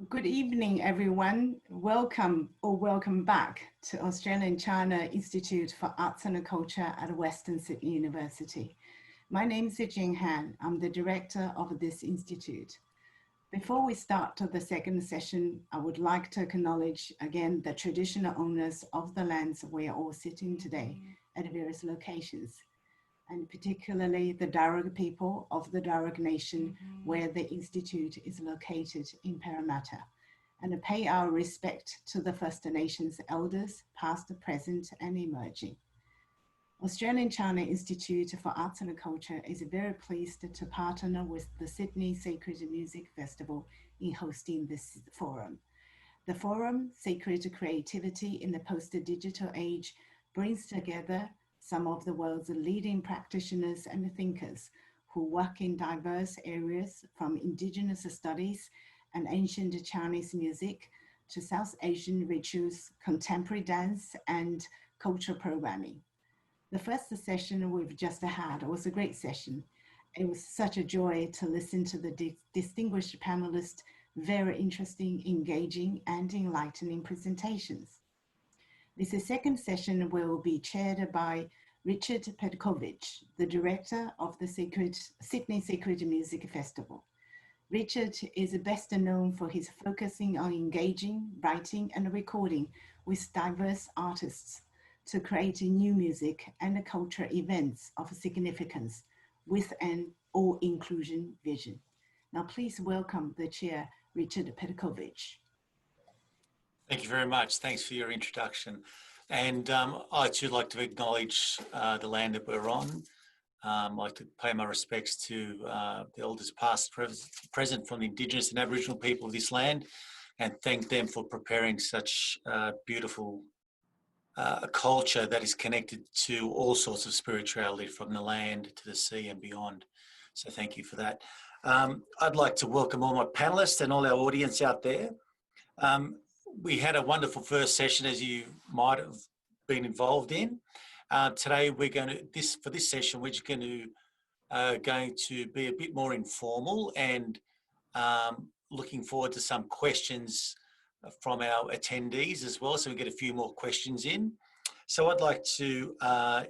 Good evening, everyone. Welcome back to Australian China Institute for Arts and Culture at Western Sydney University. My name is Jing Han. I'm the director of this institute. Before we start to the second session, I would like to acknowledge again the traditional owners of the lands we are all sitting today at various locations, and particularly the Darug people of the Darug Nation, where the Institute is located in Parramatta, and pay our respect to the First Nations elders, past, present, and emerging. Australian China Institute for Arts and Culture is very pleased to partner with the Sydney Sacred Music Festival in hosting this forum. The forum, Sacred Creativity in the Post-Digital Age, brings together some of the world's leading practitioners and thinkers who work in diverse areas from Indigenous studies and ancient Chinese music to South Asian rituals, contemporary dance, and cultural programming. The first session we've just had was a great session. It was such a joy to listen to the distinguished panelists' very interesting, engaging, and enlightening presentations. This second session will be chaired by Richard Pedkovic, the director of the Sydney Sacred Music Festival. Richard is best known for his focusing on engaging, writing, and recording with diverse artists to create new music and cultural events of significance with an all-inclusion vision. Now, please welcome the chair, Richard Petkovic. Thank you very much. Thanks for your introduction. And I'd too like to acknowledge the land that we're on. I'd like to pay my respects to the elders past, present from the Indigenous and Aboriginal people of this land, and thank them for preparing such beautiful culture that is connected to all sorts of spirituality, from the land to the sea and beyond. So thank you for that. I'd like to welcome all my panellists and all our audience out there. We had a wonderful first session, as you might have been involved in. Today we're going to, for this session, we're just going to be a bit more informal and looking forward to some questions from our attendees as well, so we get a few more questions in. So I'd like to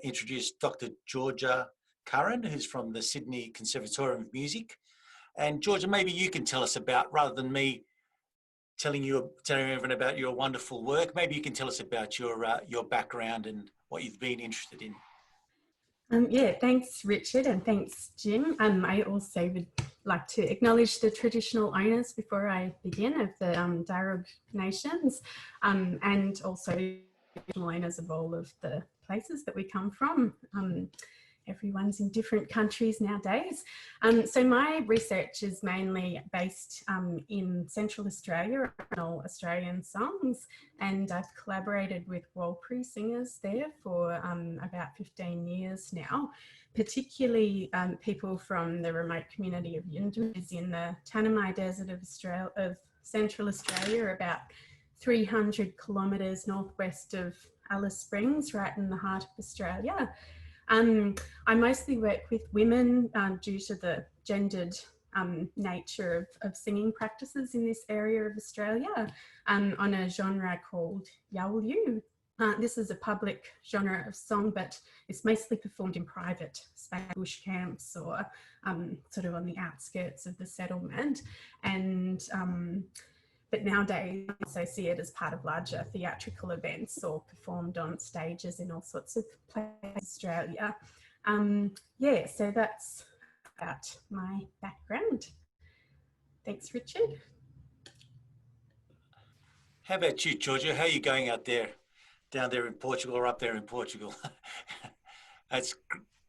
introduce Dr. Giorgio Curran, who's from the Sydney Conservatorium of Music. And Giorgio, maybe you can tell us about, rather than me telling everyone about your wonderful work, maybe you can tell us about your background and what you've been interested in. Yeah, thanks, Richard, and thanks, Jim. I also would like to acknowledge the traditional owners before I begin of the Darug Nations, and also traditional owners of all of the places that we come from. Everyone's in different countries nowadays. So my research is mainly based in Central Australia, original Australian songs, and I've collaborated with Warlpiri singers there for about 15 years now, particularly people from the remote community of Yunnan, is in the Tanami Desert of Central Australia, about 300 kilometres northwest of Alice Springs, right in the heart of Australia. I mostly work with women due to the gendered nature of singing practices in this area of Australia on a genre called Yaolu. This is a public genre of song, but it's mostly performed in private bush camps or sort of on the outskirts of the settlement. And but nowadays, I also see it as part of larger theatrical events or performed on stages in all sorts of places in Australia. Yeah, so that's about my background. Thanks, Richard. How about you, Giorgio? How are you going out there, down there in Portugal or up there in Portugal? It's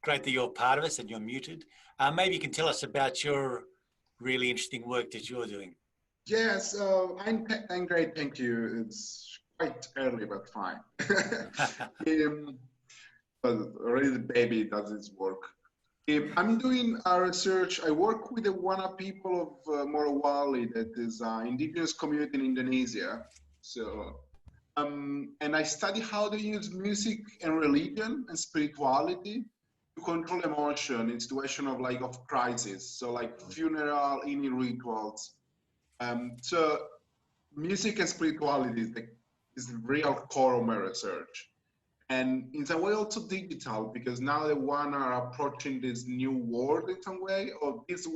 great that you're part of us and you're muted. Maybe you can tell us about your really interesting work that you're doing. Yes, I'm great, thank you. It's quite early, but fine. But already the baby does its work. I'm doing research. I work with the Wana people of Morowali, that is an indigenous community in Indonesia. So, and I study how they use music and religion and spirituality to control emotion in situation of crisis. So like funeral, any rituals. So music and spirituality is the real core of my research. And in some way also digital, because now the one are approaching this new world in some way, or this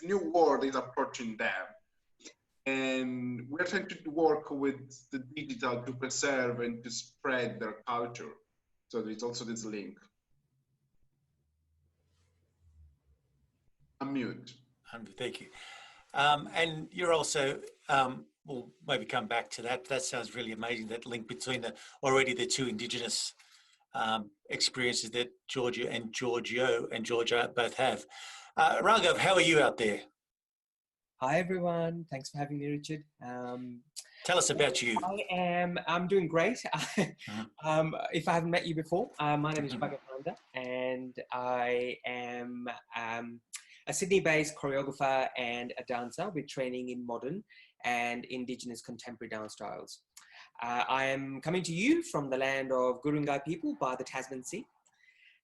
new world is approaching them. And we're trying to work with the digital to preserve and to spread their culture. So there's also this link. Unmute. Thank you. And you're also, we'll maybe come back to that. That sounds really amazing, that link between the two Indigenous experiences that Giorgio and Giorgio both have. Raghav, how are you out there? Hi everyone, thanks for having me, Richard. Tell us about you. I'm doing great. If I haven't met you before, my name is Raghav Handa, and I am a Sydney-based choreographer and a dancer with training in modern and Indigenous contemporary dance styles. I am coming to you from the land of Gurungai people by the Tasman Sea,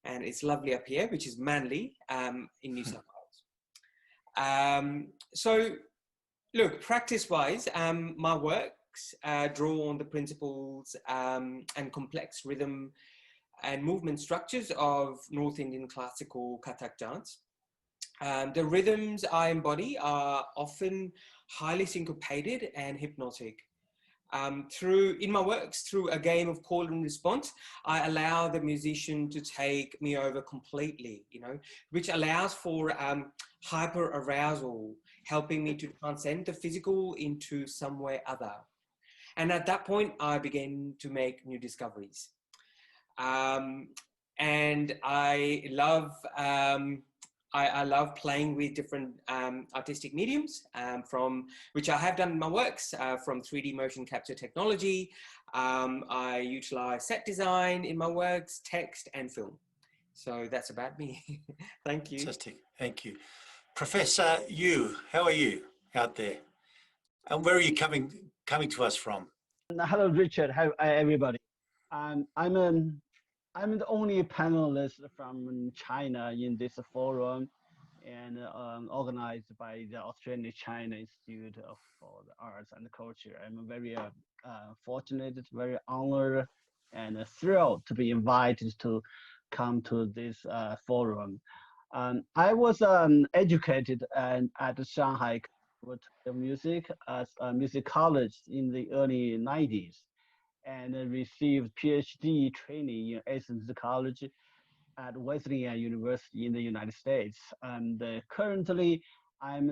and it's lovely up here, which is Manly in New South Wales. So, look, practice-wise, my works draw on the principles and complex rhythm and movement structures of North Indian classical Kathak dance. The rhythms I embody are often highly syncopated and hypnotic. In my works, through a game of call and response, I allow the musician to take me over completely, which allows for hyper arousal, helping me to transcend the physical into somewhere other. And at that point, I begin to make new discoveries. And I love playing with different artistic mediums, which I have done in my works, from 3D motion capture technology. I utilize set design in my works, text and film. So that's about me. Thank you. Fantastic. Thank you. Professor Yu, how are you out there? And where are you coming to us from? Hello, Richard. Hi, everybody. I'm the only panelist from China in this forum, and organized by the Australia-China Institute for the Arts and Culture. I'm very fortunate, very honored, and thrilled to be invited to come to this forum. I was educated at Shanghai Conservatorium of Music as a musicologist in the early 90s, and received PhD training in ethnomusicology at Wesleyan University in the United States. And currently, I'm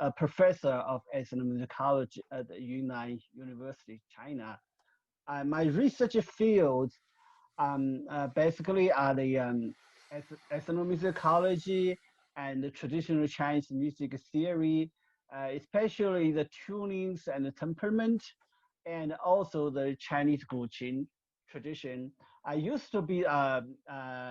a professor of ethnomusicology at Yunnan University, China. My research fields basically are the ethnomusicology and the traditional Chinese music theory, especially the tunings and the temperament, and also the Chinese guqin tradition. I used to be a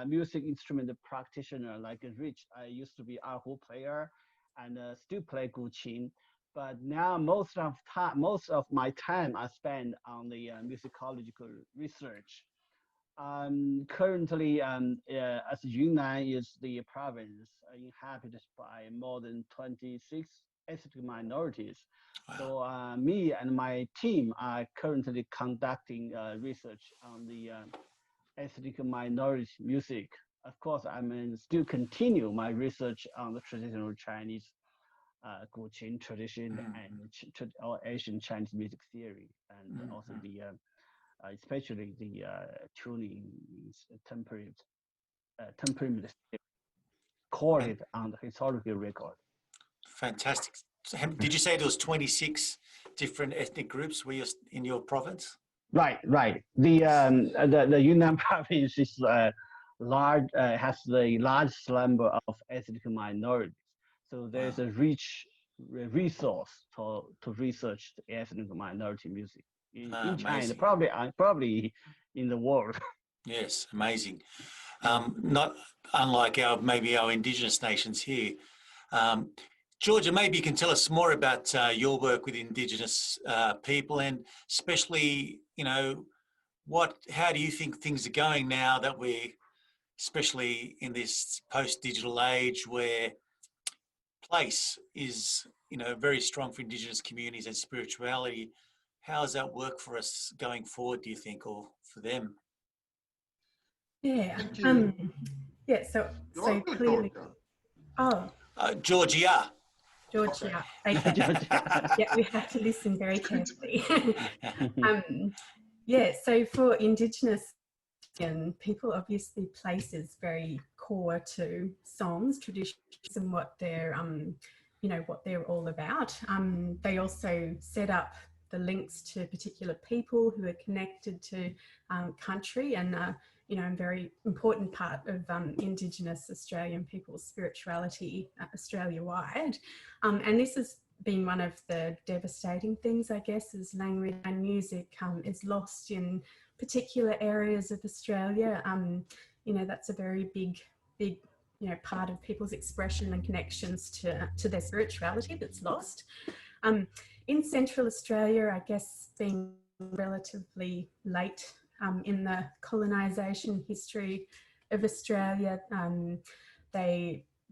music instrument practitioner like Rich. I used to be a erhu player and still play guqin. But now most of my time I spend on the musicological research. Currently, as Yunnan is the province inhabited by more than 26 ethnic minorities. So me and my team are currently conducting research on the ethnic minority music. Of course, still continue my research on the traditional Chinese guqin tradition and Asian Chinese music theory, and also the especially the tuning temperament recorded on the historical record. Fantastic. So did you say there was 26 different ethnic groups in your province? Right. The Yunnan province is large, has the largest number of ethnic minorities. So there's a rich resource to research the ethnic minority music in China, probably in the world. Yes, amazing. Not unlike our Indigenous nations here. Giorgio, maybe you can tell us more about your work with Indigenous people, and especially, how do you think things are going now that we're, especially in this post-digital age where place is, you know, very strong for Indigenous communities and spirituality. How does that work for us going forward, do you think, or for them? Yeah. Thank you. Yeah. So Giorgio, clearly. Giorgio. Oh, Georgia. Georgia. Okay. Okay. Georgia. Yeah, we have to listen very It's good to be carefully. Yeah. So for Indigenous people, obviously, place is very core to songs, traditions, and what they're you know, what they're all about. They also set up the links to particular people who are connected to country, and you know, a very important part of Indigenous Australian people's spirituality Australia-wide. And this has been one of the devastating things, I guess, is language and music is lost in particular areas of Australia. You know, that's a very big, you know, part of people's expression and connections to their spirituality that's lost. In Central Australia, I guess, being relatively late in the colonisation history of Australia,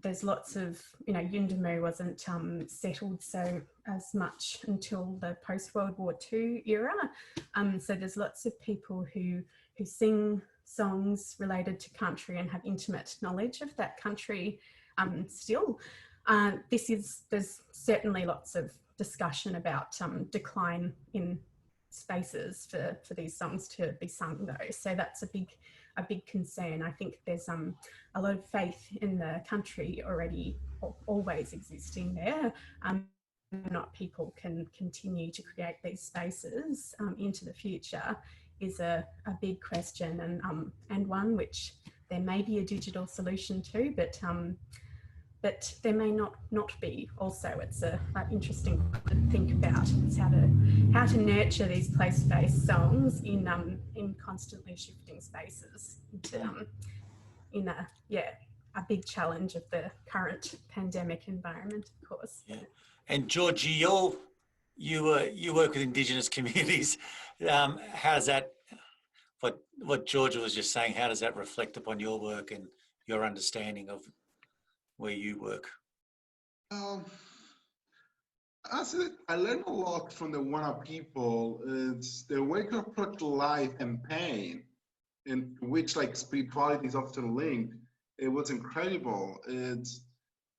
there's lots of, you know, Yunnan wasn't settled so as much until the post-World War II era. So there's lots of people who sing songs related to country and have intimate knowledge of that country still. There's certainly lots of discussion about decline in spaces for these songs to be sung though. So that's a big concern. I think there's a lot of faith in the country already always existing there. Not people can continue to create these spaces into the future is a big question, and one which there may be a digital solution to, but there may not be also. It's an interesting to think about. It's how to nurture these place-based songs in constantly shifting spaces in a big challenge of the current pandemic environment, of course. Yeah. And Giorgio, you work with Indigenous communities. How does that, what Giorgio was just saying, how does that reflect upon your work and your understanding of where you work? I learned a lot from the Wana people. It's the way to approach life and pain, in which like spirituality is often linked. It was incredible.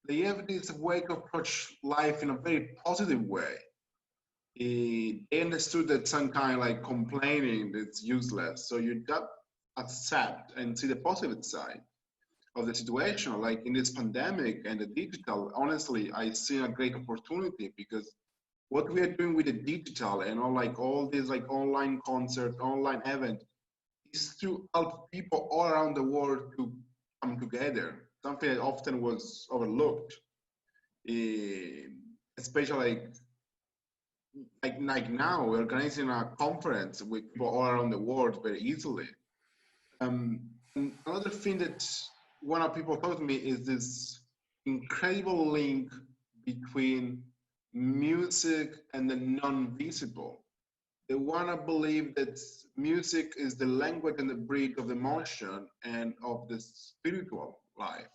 They have this way to approach life in a very positive way. They understood that some kind of like complaining is useless. So you just accept and see the positive side of the situation. Like in this pandemic and the digital, honestly, I see a great opportunity, because what we are doing with the digital and all these like online concert, online event, is to help people all around the world to come together. Something that often was overlooked, especially like now we're organizing a conference with people all around the world very easily. And another thing that one of people told me is this incredible link between music and the non-visible. They want to believe that music is the language and the bridge of emotion and of the spiritual life.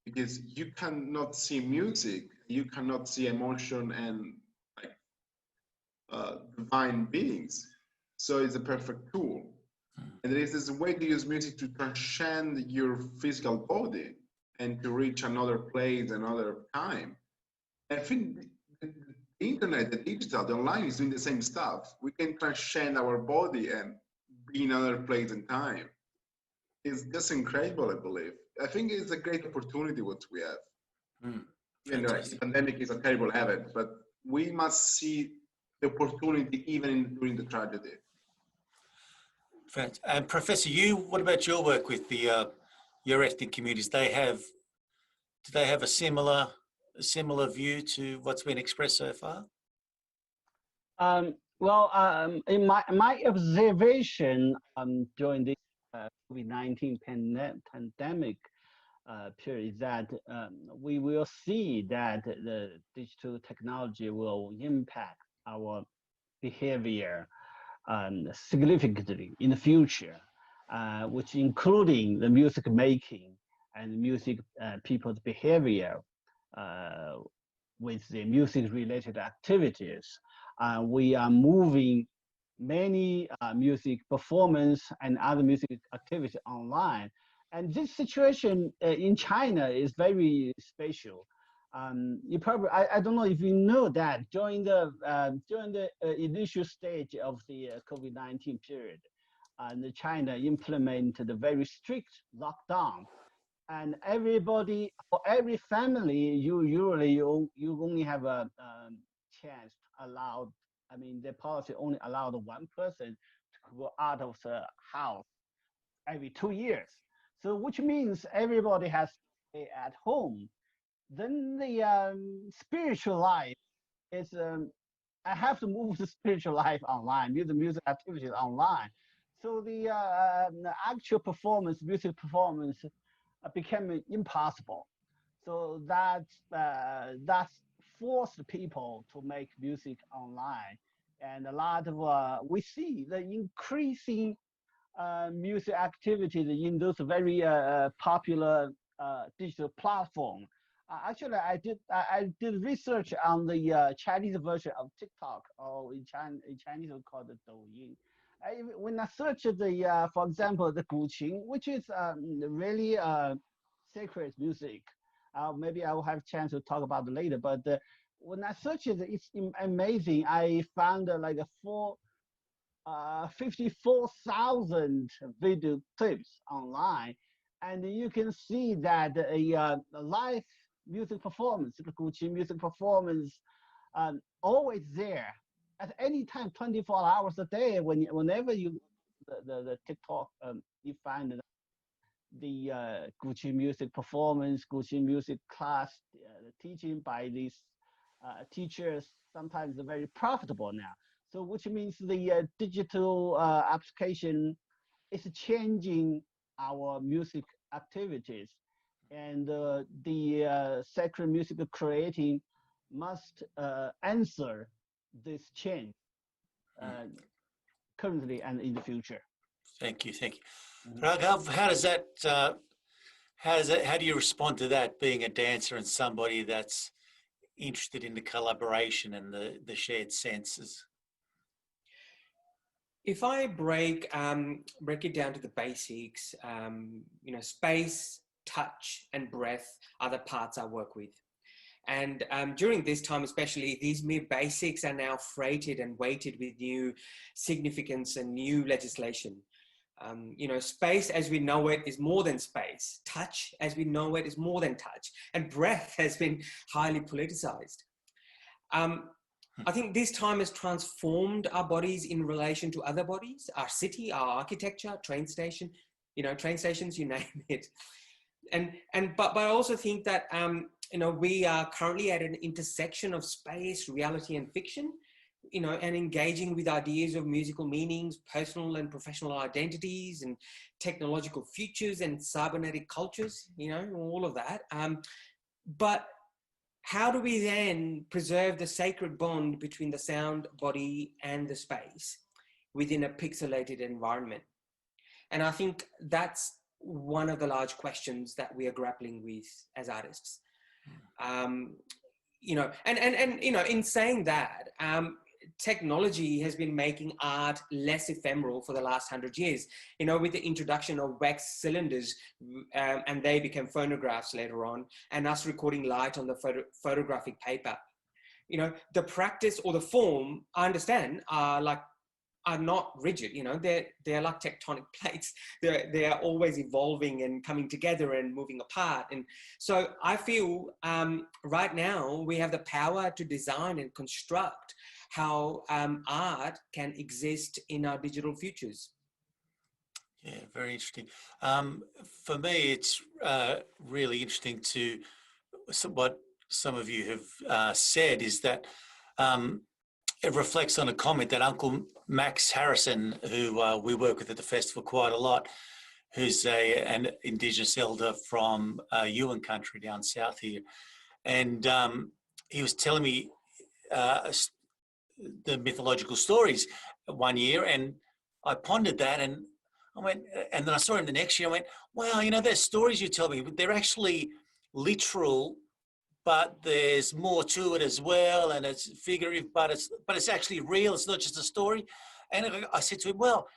Because you cannot see music, you cannot see emotion and divine beings. So it's a perfect tool. And there is this way to use music to transcend your physical body and to reach another place, another time. I think the internet, the digital, the online is doing the same stuff. We can transcend our body and be in another place and time. It's just incredible, I believe. I think it's a great opportunity what we have. The pandemic is a terrible habit, but we must see the opportunity even during the tragedy. And Professor, what about your work with the your ethnic communities? Do they have a similar view to what's been expressed so far? Well, in my observation during this COVID-19 pandemic period, that we will see that the digital technology will impact our behavior significantly in the future, which including the music making and music people's behavior. with the music-related activities. We are moving many music performance and other music activity online. And this situation in China is very special. You probably, I don't know if you know that during the initial stage of the COVID-19 period, China implemented a very strict lockdown. And everybody, for every family, you only have a chance allowed. I mean, the policy only allowed one person to go out of the house every 2 years. So which means everybody has to stay at home. Then the spiritual life is, I have to move the spiritual life online, the music activities online. So the actual performance, music performance, became impossible. So that's forced people to make music online. And a lot of, we see the increasing music activities in those very popular digital platforms. Actually, I did research on the Chinese version of TikTok, or in Chinese we call it Douyin. When I searched the, for example, the Guqin, which is really sacred music, maybe I will have a chance to talk about it later. But when I searched it, it's amazing. I found like 54,000 video clips online, and you can see that a live music performance, the Guqin music performance, always there at any time, 24 hours a day. Whenever you the TikTok, you find the Guqin music performance, Guqin music class, teaching by these teachers. Sometimes they're very profitable now. So which means the digital application is changing our music activities, and the sacred music creating must answer this change currently and in the future. Thank you, thank you. Raghav, how do you respond to that, being a dancer and somebody that's interested in the collaboration and the shared senses? If I break it down to the basics, space, touch, and breath are the parts I work with. And during this time, especially, these mere basics are now freighted and weighted with new significance and new legislation. Space as we know it is more than space. Touch as we know it is more than touch. And breath has been highly politicized. I think this time has transformed our bodies in relation to other bodies, our city, our architecture, train stations, you name it. But I also think that, we are currently at an intersection of space, reality, and fiction, and engaging with ideas of musical meanings, personal and professional identities, and technological futures and cybernetic cultures, all of that. But how do we then preserve the sacred bond between the sound, body, and the space within a pixelated environment? And I think that's one of the large questions that we are grappling with as artists. In saying that, technology has been making art less ephemeral for the last 100 years, with the introduction of wax cylinders, and they became phonographs later on, and us recording light on the photographic paper. The practice or the form, I understand, are not rigid. They're like tectonic plates. They are always evolving and coming together and moving apart. And so I feel right now we have the power to design and construct how art can exist in our digital futures. Yeah, very interesting. For me, it's really interesting to what some of you have said is that it reflects on a comment that Uncle Max Harrison, who we work with at the festival quite a lot, who's an Indigenous elder from Yunnan country down south here. And he was telling me the mythological stories one year, and I pondered that, and I went, and then I saw him the next year. I went, wow, those stories you tell me, they're actually literal but there's more to it as well, and it's figurative, but it's actually real. It's not just a story. And I said to him, well,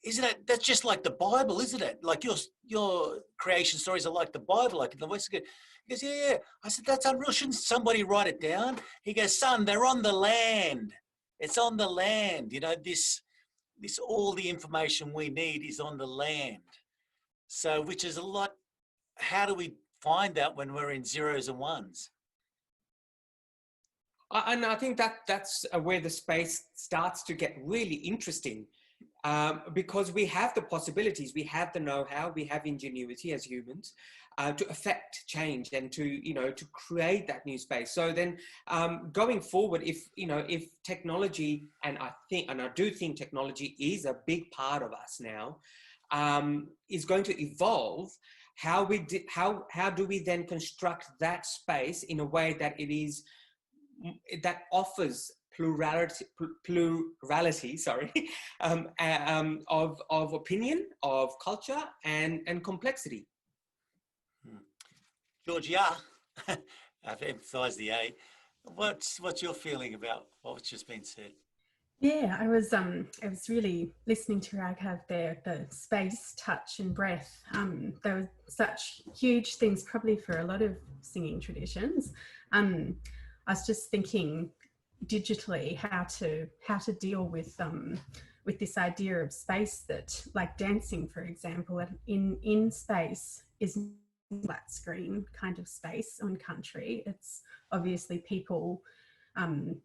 isn't it, that's just like the Bible, isn't it? Like your creation stories are like the Bible, like in the West. He goes, yeah, yeah. I said, that's unreal. Shouldn't somebody write it down? He goes, son, they're on the land. It's on the land. You know, this all the information we need is on the land. So, which is a lot. How do we find that when we're in zeros and ones? And I think that's where the space starts to get really interesting, because we have the possibilities, we have the know-how, we have ingenuity as humans to affect change and to create that new space. So then going forward, if technology, and I do think technology is a big part of us now, is going to evolve, how do we then construct that space in a way that that offers plurality, sorry, of opinion, of culture, and complexity. Giorgio, I've emphasised the A. What's your feeling about what's just been said? Yeah, I was really listening to Raghav there, the space, touch and breath. They were such huge things probably for a lot of singing traditions. I was just thinking digitally how to deal with this idea of space, that like dancing, for example, in space is flat screen kind of space on country. It's obviously people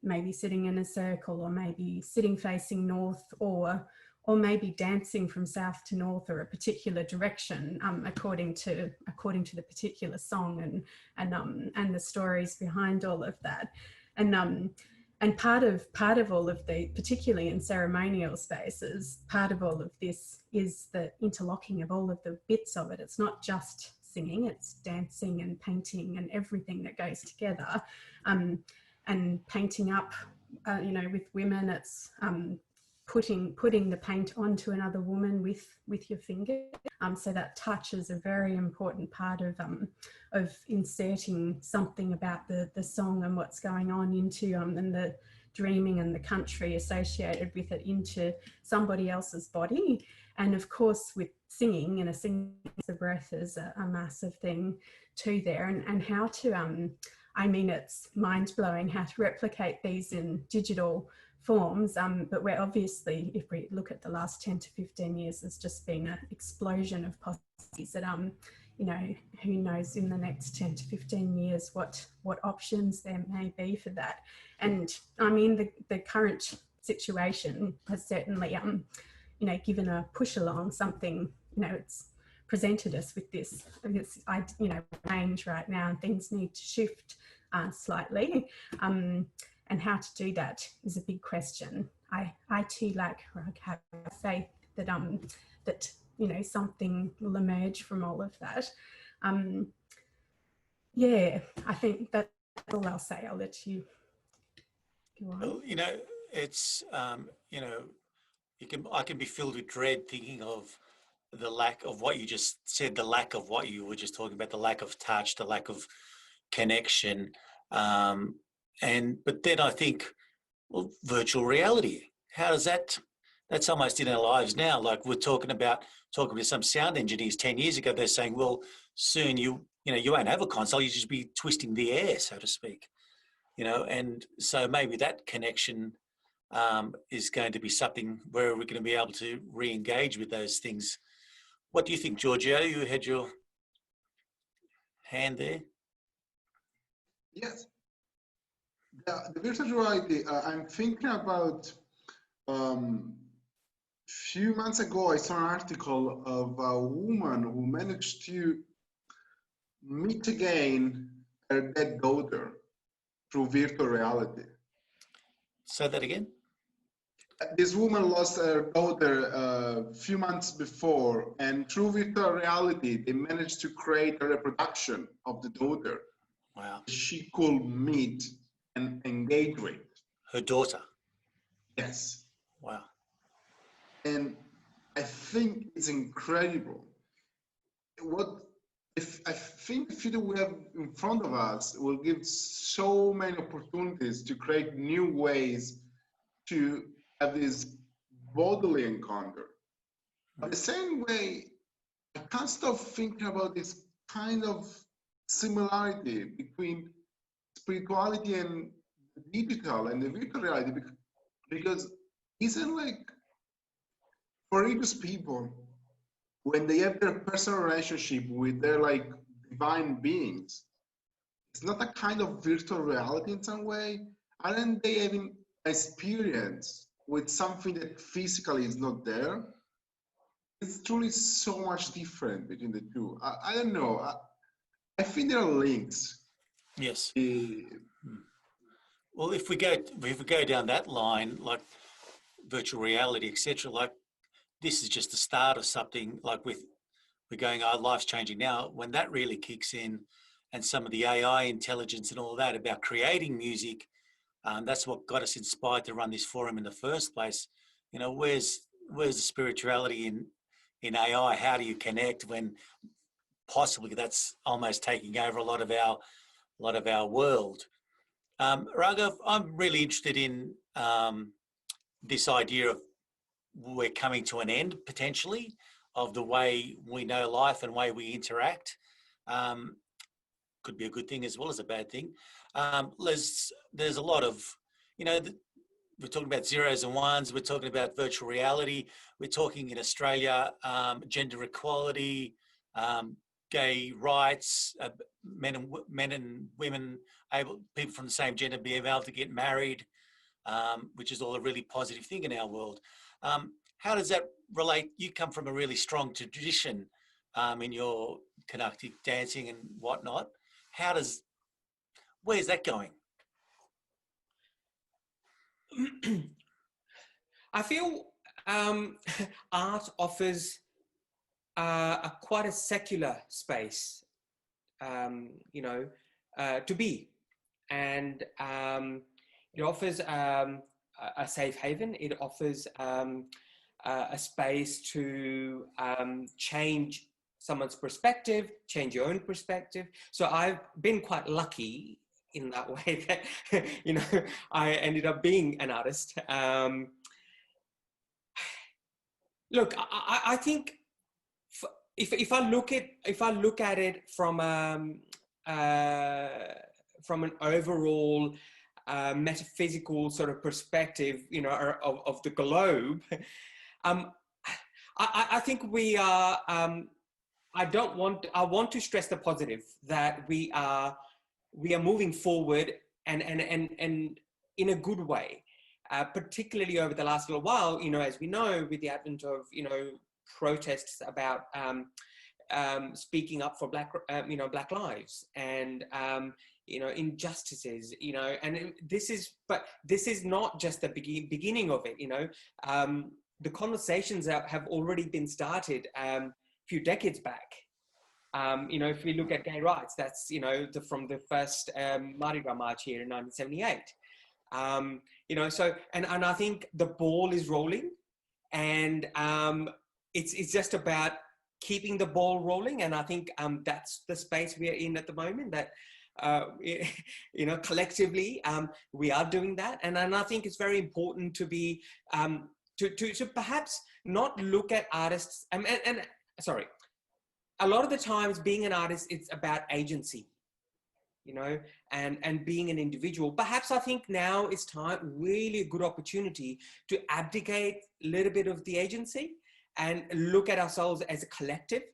maybe sitting in a circle, or maybe sitting facing north, or maybe dancing from south to north, or a particular direction according to the particular song and the stories behind all of that. And part of all of the, particularly in ceremonial spaces, part of all of this is the interlocking of all of the bits of it. It's not just singing, it's dancing and painting and everything that goes together. And painting up, with women, it's putting the paint onto another woman with your finger. So that touch is a very important part of inserting something about the song and what's going on into and the dreaming and the country associated with it into somebody else's body. And of course, with singing, the breath is a massive thing too there, and how to it's mind-blowing how to replicate these in digital forms, but we're obviously, if we look at the last 10 to 15 years, there's just been an explosion of possibilities that, who knows in the next 10 to 15 years what options there may be for that. And the current situation has certainly, given a push along something, it's presented us with this range right now, and things need to shift slightly. And how to do that is a big question. I too, like Raghav, have faith that that something will emerge from all of that. Yeah, I think that's all I'll say. I'll let you go on. Well, it's I can be filled with dread thinking of the lack of what you just said, the lack of what you were just talking about, the lack of touch, the lack of connection. But then I think, well, virtual reality, how does that's almost in our lives now. Like we're talking with some sound engineers 10 years ago, they're saying, well, soon you won't have a console, you just be twisting the air, so to speak, and so maybe that connection is going to be something where we're going to be able to re-engage with those things. What do you think, Giorgio? You had your hand there. Yes. The virtual reality, I'm thinking about, few months ago, I saw an article of a woman who managed to meet again her dead daughter through virtual reality. Say that again. This woman lost her daughter a few months before, and through virtual reality, they managed to create a reproduction of the daughter. Wow. She could meet and engage with. Her daughter? Yes. Wow. And I think it's incredible. What I think the future we have in front of us will give so many opportunities to create new ways to have this bodily encounter. But the same way, I can't stop thinking about this kind of similarity between spirituality and digital and the virtual reality, because isn't like for religious people, when they have their personal relationship with their like divine beings, it's not a kind of virtual reality in some way? Aren't they having experience with something that physically is not there? It's truly so much different between the two. I don't know. I think there are links. Yes. Well, if we go down that line, like virtual reality, etc., like this is just the start of something. Like we're going, our life's changing now. When that really kicks in, and some of the AI intelligence and all that about creating music, that's what got us inspired to run this forum in the first place. You know, where's the spirituality in AI? How do you connect when possibly that's almost taking over a lot of our world? Raghav, I'm really interested in this idea of we're coming to an end potentially of the way we know life and way we interact. Could be a good thing as well as a bad thing. There's a lot of, you know, we're talking about zeros and ones, we're talking about virtual reality, we're talking in Australia, gender equality, gay rights, men and women, people from the same gender being able to get married, which is all a really positive thing in our world. How does that relate? You come from a really strong tradition in your Carnatic dancing and whatnot. Where's that going? I feel art offers quite a secular space, you know, to be, and it offers a safe haven. It offers a space to change someone's perspective, change your own perspective. So I've been quite lucky in that way that, you know, I ended up being an artist. Look, I think if I look at it from an overall metaphysical sort of perspective, you know, of the globe, I think we are. I want to stress the positive that we are moving forward and in a good way, particularly over the last little while, you know, as we know, with the advent of, you know, protests about speaking up for Black lives and, you know, injustices, you know, and this is not just the beginning of it, you know. The conversations have already been started a few decades back. You know, if we look at gay rights, that's, you know, from the first Mardi Gras march here in 1978. You know, so, and I think the ball is rolling, and it's just about keeping the ball rolling. And I think that's the space we are in at the moment, that, you know, collectively, we are doing that. And I think it's very important to be, to perhaps not look at artists, and sorry, a lot of the times being an artist, it's about agency, you know, and being an individual. Perhaps I think now is really a good opportunity to abdicate a little bit of the agency and look at ourselves as a collective.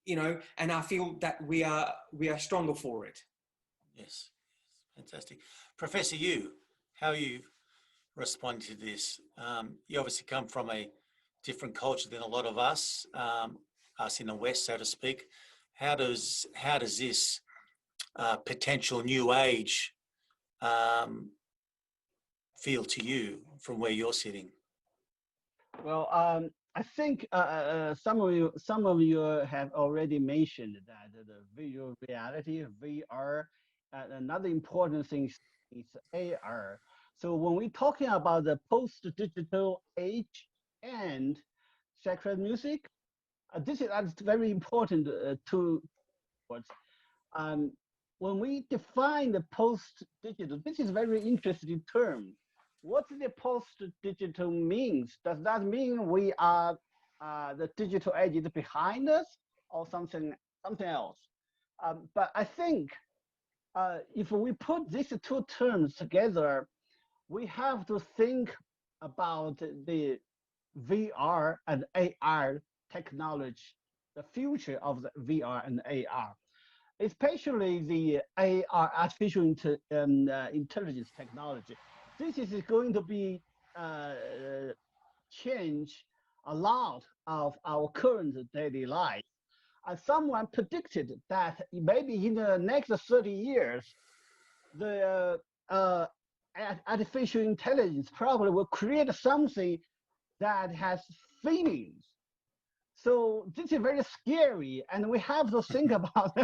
You know, and I feel that we are stronger for it. Yes, fantastic. Professor Yu, how you respond to this? You obviously come from a different culture than a lot of us in the West, so to speak. How does this potential new age feel to you from where you're sitting? Well, I think some of you have already mentioned that the visual reality, VR, another important thing is AR. So when we're talking about the post-digital age and sacred music, this is that's very important to words. When we define the post-digital, this is a very interesting term. What the post-digital means? Does that mean we are the digital age is behind us, or something else? But I think if we put these two terms together, we have to think about the VR and AR technology, the future of the VR and AR, especially the AR, artificial intelligence technology. This is going to be change a lot of our current daily life. And someone predicted that maybe in the next 30 years, the artificial intelligence probably will create something that has feelings. So this is very scary, and we have to think about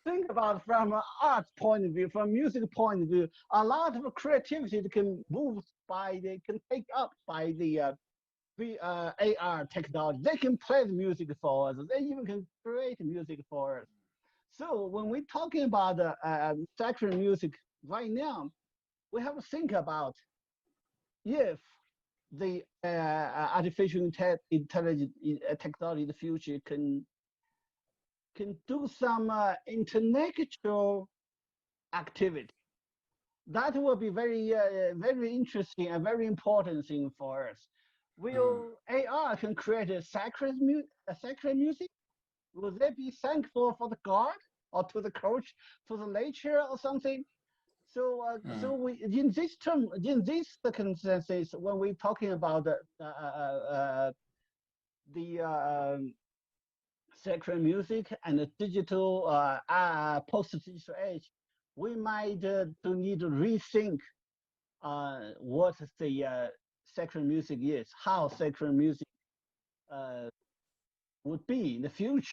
think about from an art point of view, from music point of view. A lot of creativity can move by can take up by the AR technology. They can play the music for us. They even can create music for us. So when we're talking about sacred music right now, we have to think about if the artificial intelligence technology in the future can do some intellectual activity. That will be very very interesting and very important thing for us. Will AR can create a sacred music? Will they be thankful for the God or to the coach, to the nature or something? So, so we in this term, in these circumstances, when we're talking about the sacred music and the digital post-digital age, we might need to rethink what the sacred music is, how sacred music would be in the future,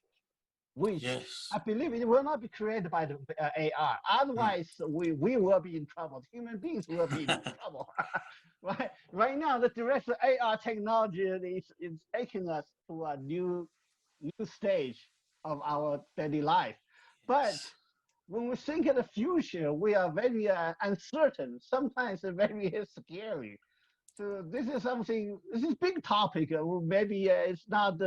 which I believe it will not be created by the AR. Otherwise, we will be in trouble. Human beings will be in trouble. Right now, the direct AR technology is taking us to a new stage of our daily life. But when we think of the future, we are very uncertain. Sometimes very scary. So this is something. This is a big topic. Maybe it's not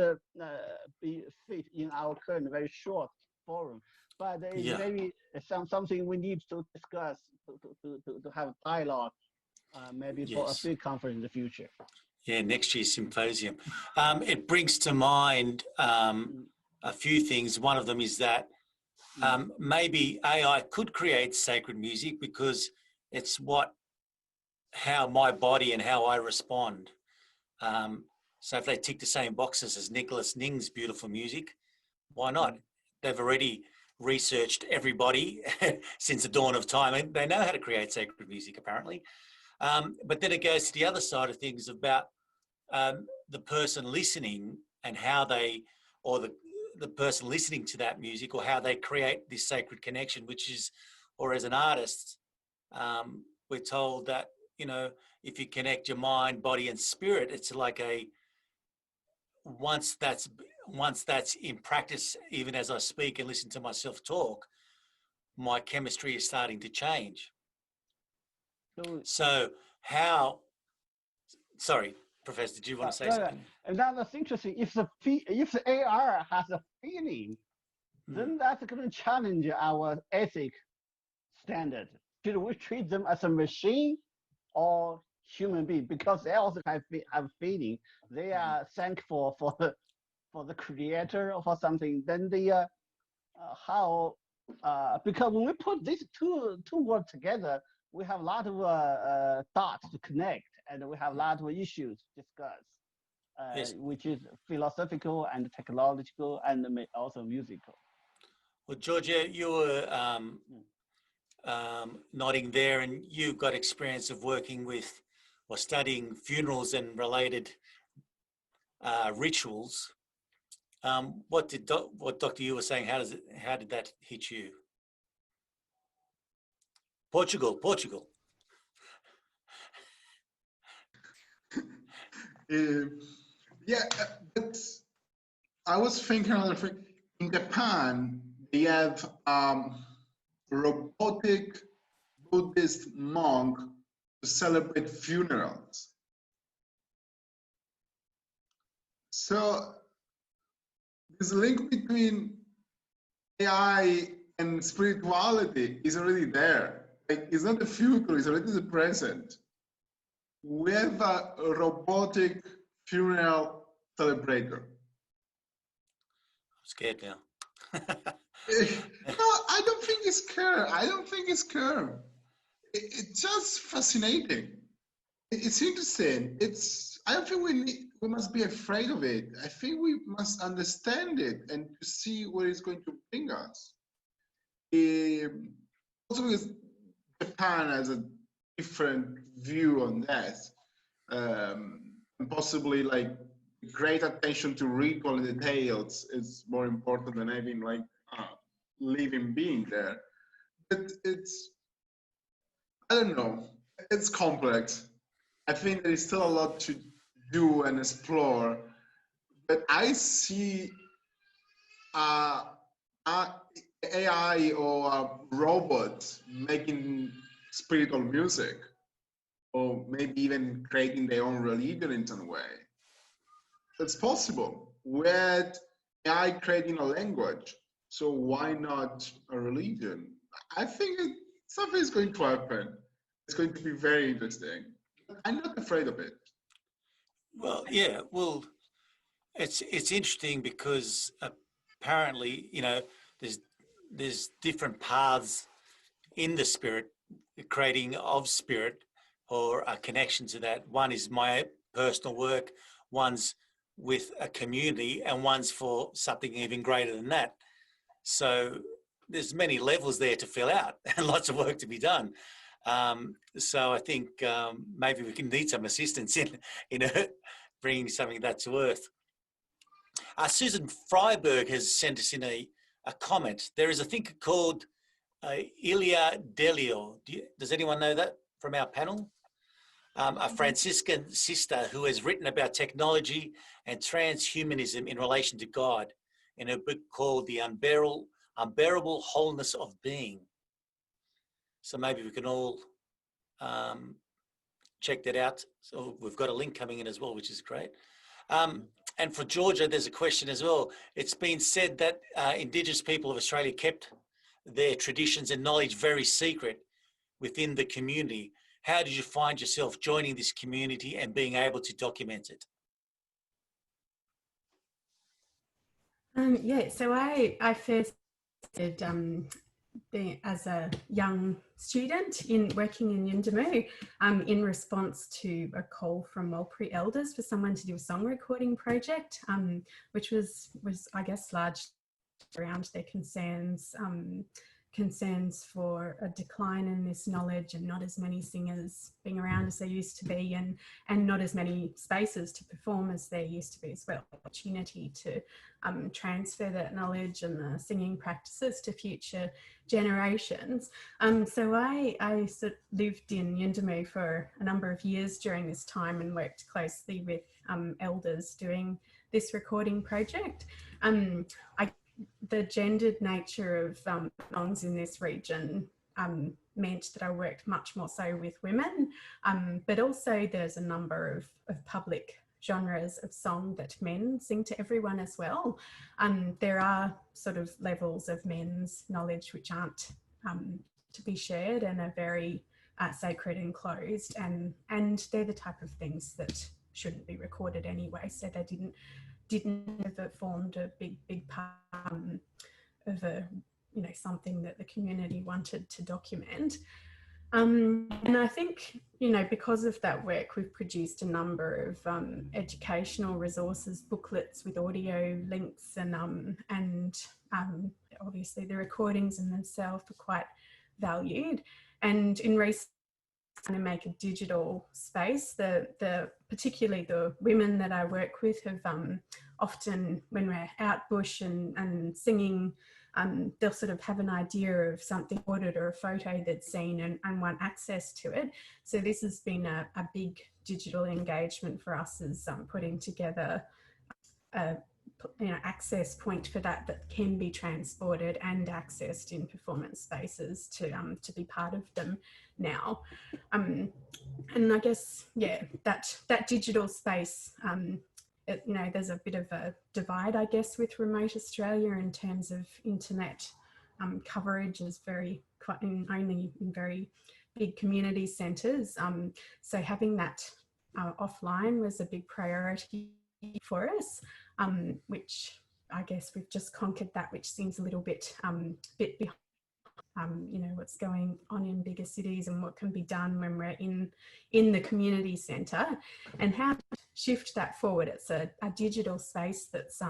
be fit in our current very short forum, but it's very something we need to discuss to have dialogue. Maybe for a big conference in the future. Yeah, next year's symposium. It brings to mind a few things. One of them is that maybe AI could create sacred music because it's how my body and how I respond. So if they tick the same boxes as Nicholas Ning's beautiful music, why not? They've already researched everybody since the dawn of time, and they know how to create sacred music apparently. But then it goes to the other side of things about the person listening and how they, or the person listening to that music, or how they create this sacred connection, which is, or as an artist, we're told that, you know, if you connect your mind, body and spirit, it's like once that's in practice, even as I speak and listen to myself talk, my chemistry is starting to change. So how, sorry, Professor, did you want to say something? And that's interesting. If the AR has a feeling, then that's going to challenge our ethic standard. Should we treat them as a machine or human being? Because they also have feeling. They are thankful for the creator or for something. Then the because when we put these two words together, we have a lot of dots to connect, and we have a lot of issues to discuss, which is philosophical and technological and also musical. Well, Giorgio, you were nodding there, and you've got experience of working with or studying funerals and related rituals. What Dr. Yu was saying, how did that hit you? Portugal. Yeah, but I was thinking another thing. In Japan, they have robotic Buddhist monk to celebrate funerals. So this link between AI and spirituality is already there. Like, it's not the future, it's already the present. We have a robotic funeral celebrator. I'm scared now. No, I don't think it's Curran. I don't think it's Curran. It's just fascinating. It's interesting. I don't think we must be afraid of it. I think we must understand it and to see where it's going to bring us. Also, because Japan has a different view on that, and possibly like great attention to ritual and details is more important than having like a living being there. But I don't know, it's complex. I think there is still a lot to do and explore, but I see AI or a robot making spiritual music, or maybe even creating their own religion in some way. It's possible with AI creating a language. So why not a religion? I think something is going to happen. It's going to be very interesting. I'm not afraid of it. Well, yeah, well, it's interesting because apparently, you know, there's different paths in the spirit, the creating of spirit, or a connection to that. One is my personal work, one's with a community, and one's for something even greater than that. So there's many levels there to fill out and lots of work to be done. So I think maybe we can need some assistance in bringing something of that to earth. Susan Freiberg has sent us in a comment. There is a thinker called Ilia Delio. Does anyone know that from our panel? A Franciscan sister who has written about technology and transhumanism in relation to God in a book called The Unbearable Wholeness of Being. So maybe we can all check that out. So we've got a link coming in as well, which is great. And for Giorgio, there's a question as well. It's been said that Indigenous people of Australia kept their traditions and knowledge very secret within the community. How did you find yourself joining this community and being able to document it? Yeah, so I first did as a young student working in Yunnan in response to a call from Mulpri elders for someone to do a song recording project, which was I guess large around their concerns for a decline in this knowledge and not as many singers being around as there used to be, and not as many spaces to perform as there used to be as well. Opportunity to transfer that knowledge and the singing practices to future generations. So I sort of lived in Yunnan for a number of years during this time and worked closely with elders doing this recording project. The gendered nature of songs in this region meant that I worked much more so with women, but also there's a number of public genres of song that men sing to everyone as well. There are sort of levels of men's knowledge which aren't to be shared and are very sacred and closed, and they're the type of things that shouldn't be recorded anyway, so they didn't ever formed a big part of something that the community wanted to document. And I think, because of that work, we've produced a number of educational resources, booklets with audio links, and obviously the recordings in themselves are quite valued. And in recent to make a digital space, particularly the women that I work with have often, when we're out bush and singing, they'll sort of have an idea of something ordered or a photo that's seen and want access to it. So this has been a big digital engagement for us, as putting together access point for that can be transported and accessed in performance spaces to be part of them now. And I guess, yeah, that digital space, there's a bit of a divide, I guess, with remote Australia in terms of internet coverage is only in very big community centres. So having that offline was a big priority for us, which I guess we've just conquered that, which seems a little bit behind. What's going on in bigger cities and what can be done when we're in the community centre, and how to shift that forward. It's a digital space that's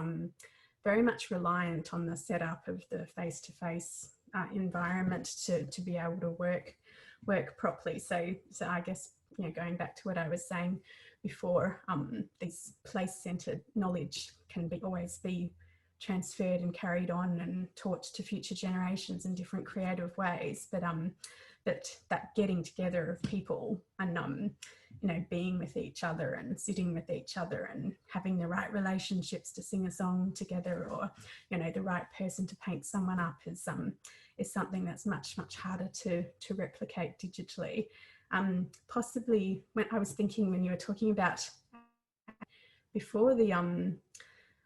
very much reliant on the setup of the face-to-face environment to be able to work properly. So I guess, going back to what I was saying before, this place-centred knowledge can always be transferred and carried on and taught to future generations in different creative ways, but that getting together of people and being with each other and sitting with each other and having the right relationships to sing a song together, or the right person to paint someone up is something that's much harder to replicate digitally. Possibly, when I was thinking, when you were talking about before,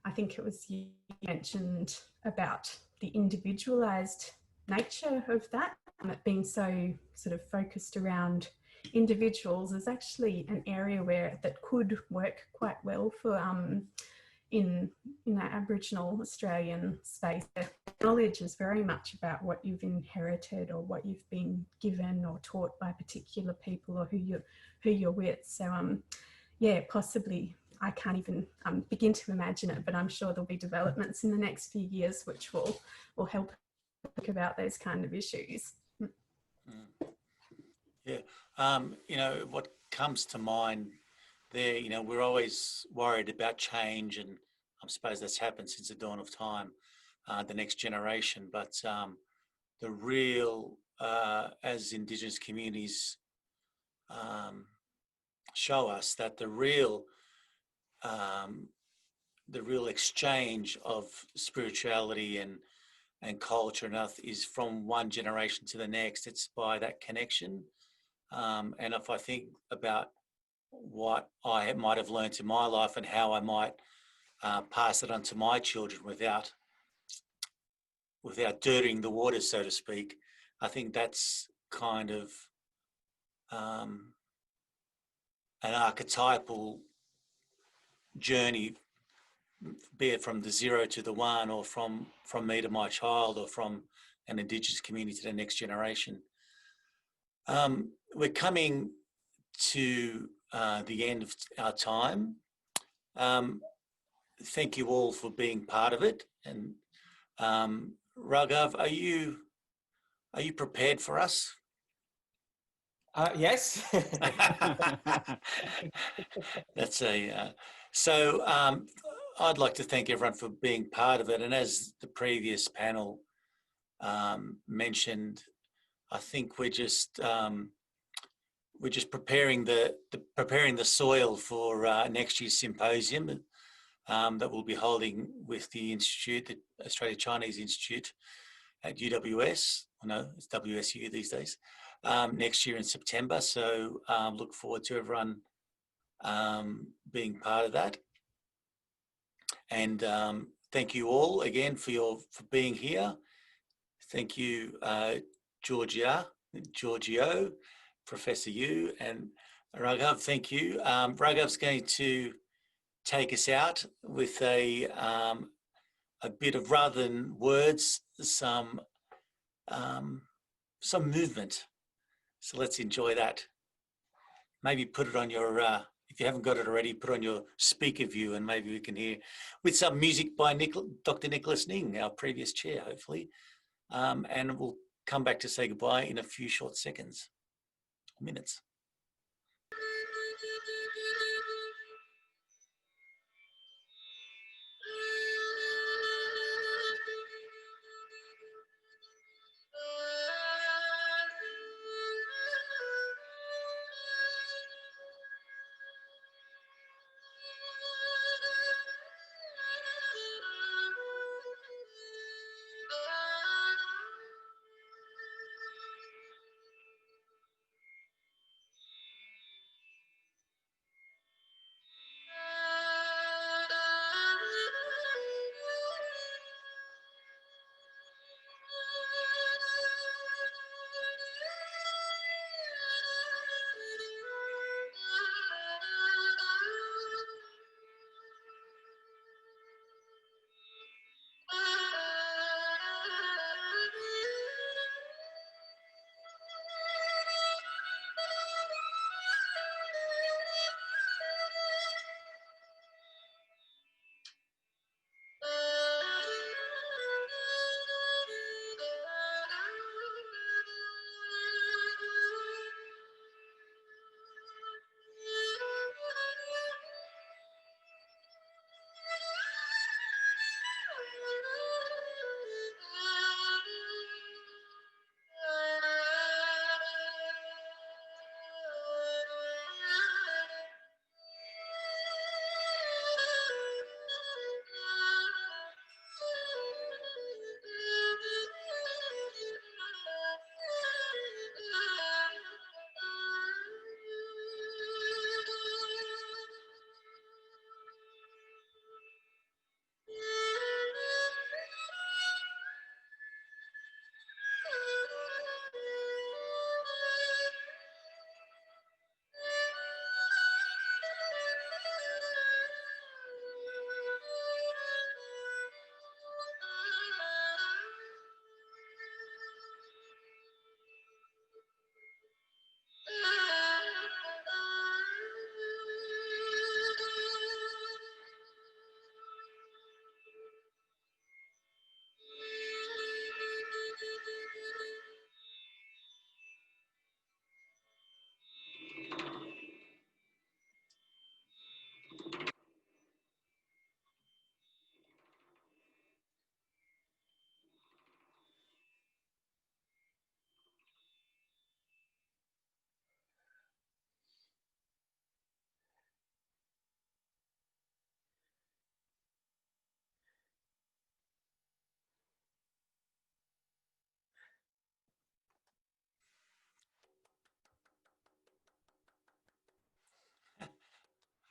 I think it was you mentioned about the individualized nature of that, it being so sort of focused around individuals, is actually an area that could work quite well for in that Aboriginal Australian space. Knowledge is very much about what you've inherited or what you've been given or taught by particular people or who you're with. So yeah, possibly, I can't even begin to imagine it, but I'm sure there'll be developments in the next few years which will help think about those kind of issues. Yeah, what comes to mind there, we're always worried about change, and I suppose that's happened since the dawn of time, the next generation. But the real, as Indigenous communities show us, that the real exchange of spirituality and culture and earth is from one generation to the next. It's by that connection. And if I think about what I might have learned in my life and how I might pass it on to my children without dirtying the water, so to speak, I think that's kind of an archetypal journey, be it from the 0 to the 1, or from me to my child, or from an Indigenous community to the next generation. We're coming to the end of our time. Thank you all for being part of it. And Raghav, are you prepared for us? Yes. That's so I'd like to thank everyone for being part of it. And as the previous panel mentioned, I think we're just preparing the soil for next year's symposium that we'll be holding with the Institute, the Australia Chinese Institute at UWS. No, it's WSU these days. Next year in September. So look forward to everyone being part of that. And thank you all again for being here. Thank you, Giorgio, Professor Yu, and Raghav. Thank you. Raghav's going to take us out with a bit of, rather than words, some movement. So let's enjoy that. Maybe put it on your, if you haven't got it already, put on your speaker view, and maybe we can hear with some music by Dr. Nicholas Ning, our previous chair, hopefully. And we'll come back to say goodbye in a few short seconds, minutes.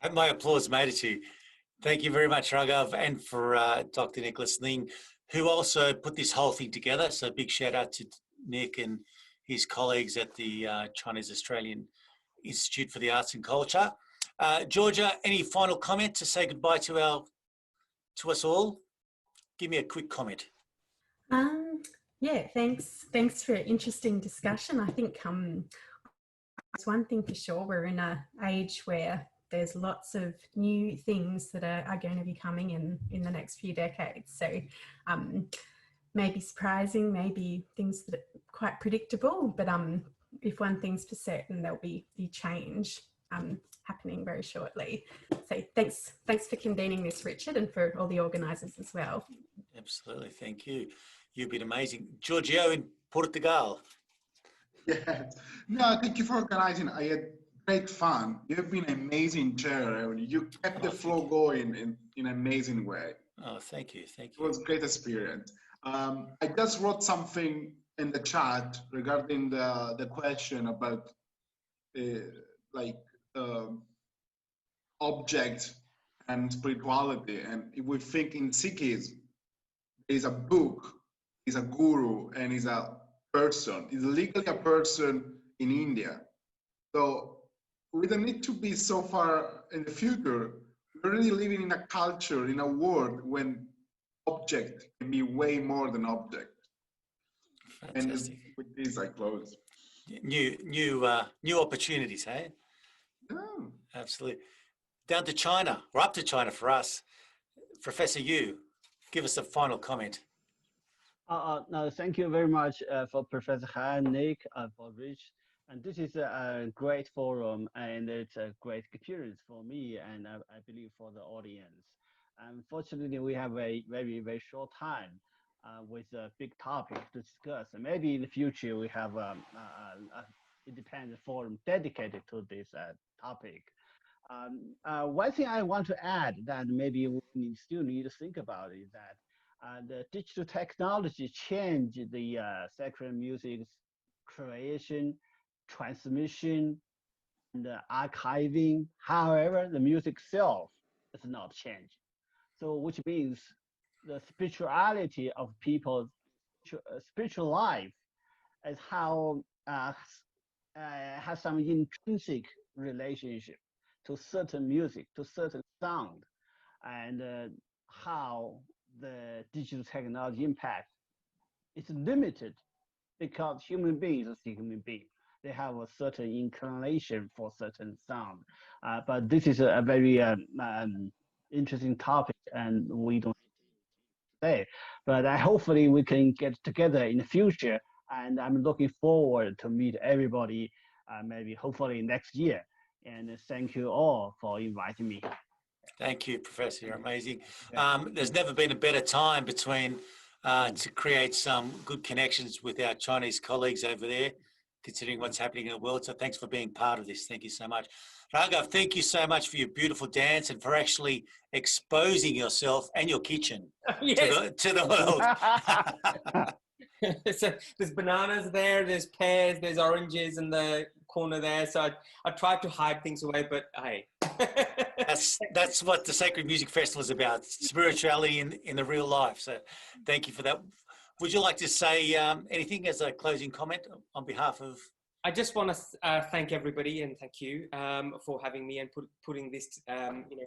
And my applause made it to you. Thank you very much, Raghav, and for Dr. Nicholas Ling, who also put this whole thing together. So big shout out to Nick and his colleagues at the Chinese Australian Institute for the Arts and Culture. Giorgio, any final comment to say goodbye to us all? Give me a quick comment. Yeah, thanks for an interesting discussion. I think it's one thing for sure, we're in an age where there's lots of new things that are going to be coming in the next few decades. So maybe surprising, maybe things that are quite predictable, but if one thing's for certain, there'll be change happening very shortly. So thanks for convening this, Richard, and for all the organisers as well. Absolutely, thank you. You've been amazing. Giorgio in Portugal. Yeah, no, thank you for organizing. I had great fun. You've been amazing, Chair. You kept the flow going in an amazing way. Oh, thank you, thank It you. was a great experience. I just wrote something in the chat regarding the question about object and spirituality. And if we think in Sikhism, is a book, is a guru, and is a person, is legally a person in India. So we don't need to be so far in the future. We're really living in a culture, in a world when object can be way more than object. Fantastic. And with this, I close. New opportunities, hey? Oh. Absolutely. Down to China, or up to China for us. Professor Yu, give us a final comment. No, thank you very much for Professor Han, Nick, for Rich. And this is a great forum, and it's a great experience for me, and I believe for the audience. Unfortunately, we have a very, very short time with a big topic to discuss. And maybe in the future, we have a independent forum dedicated to this topic. One thing I want to add that maybe we still need to think about is that the digital technology changed the sacred music's creation, transmission, and archiving. However, the music itself is not changed. So, which means the spirituality of people's spiritual life is how has some intrinsic relationship to certain music, to certain sound, and how the digital technology impact is limited because human beings are human beings. They have a certain inclination for certain sound. But this is a very interesting topic, and we don't say. But hopefully we can get together in the future, and I'm looking forward to meet everybody, maybe hopefully next year. And thank you all for inviting me. Thank you, Professor. You're amazing. There's never been a better time to create some good connections with our Chinese colleagues over there, considering what's happening in the world. So thanks for being part of this. Thank you so much. Raghav, thank you so much for your beautiful dance and for actually exposing yourself and your kitchen to the world. So there's bananas there, there's pears, there's oranges in the corner there. So I tried to hide things away, but hey. That's what the Sacred Music Festival is about, spirituality in the real life. So thank you for that. Would you like to say anything as a closing comment on behalf of? I just want to thank everybody and thank you for having me and putting this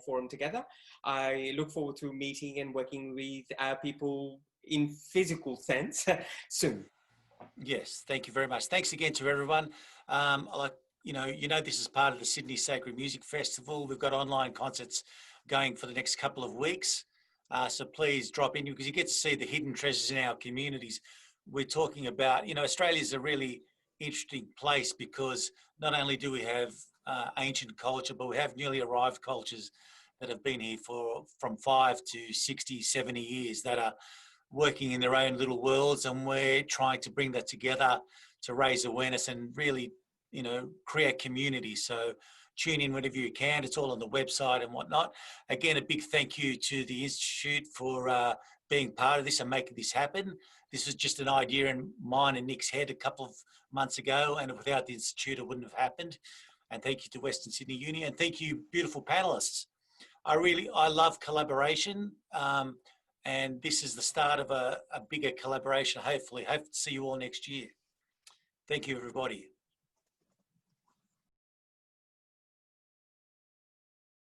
forum together. I look forward to meeting and working with people in physical sense soon. Yes, thank you very much. Thanks again to everyone. You know, this is part of the Sydney Sacred Music Festival. We've got online concerts going for the next couple of weeks. So please drop in because you get to see the hidden treasures in our communities. We're talking about, Australia's a really interesting place because not only do we have ancient culture, but we have newly arrived cultures that have been here from 5 to 60, 70 years that are working in their own little worlds, and we're trying to bring that together to raise awareness and really, create community. So tune in whenever you can. It's all on the website and whatnot. Again, a big thank you to the Institute for being part of this and making this happen. This was just an idea in mine and Nick's head a couple of months ago, and without the Institute, it wouldn't have happened. And thank you to Western Sydney Uni, and thank you, beautiful panelists. I love collaboration, and this is the start of a bigger collaboration, hopefully. Hope to see you all next year. Thank you, everybody.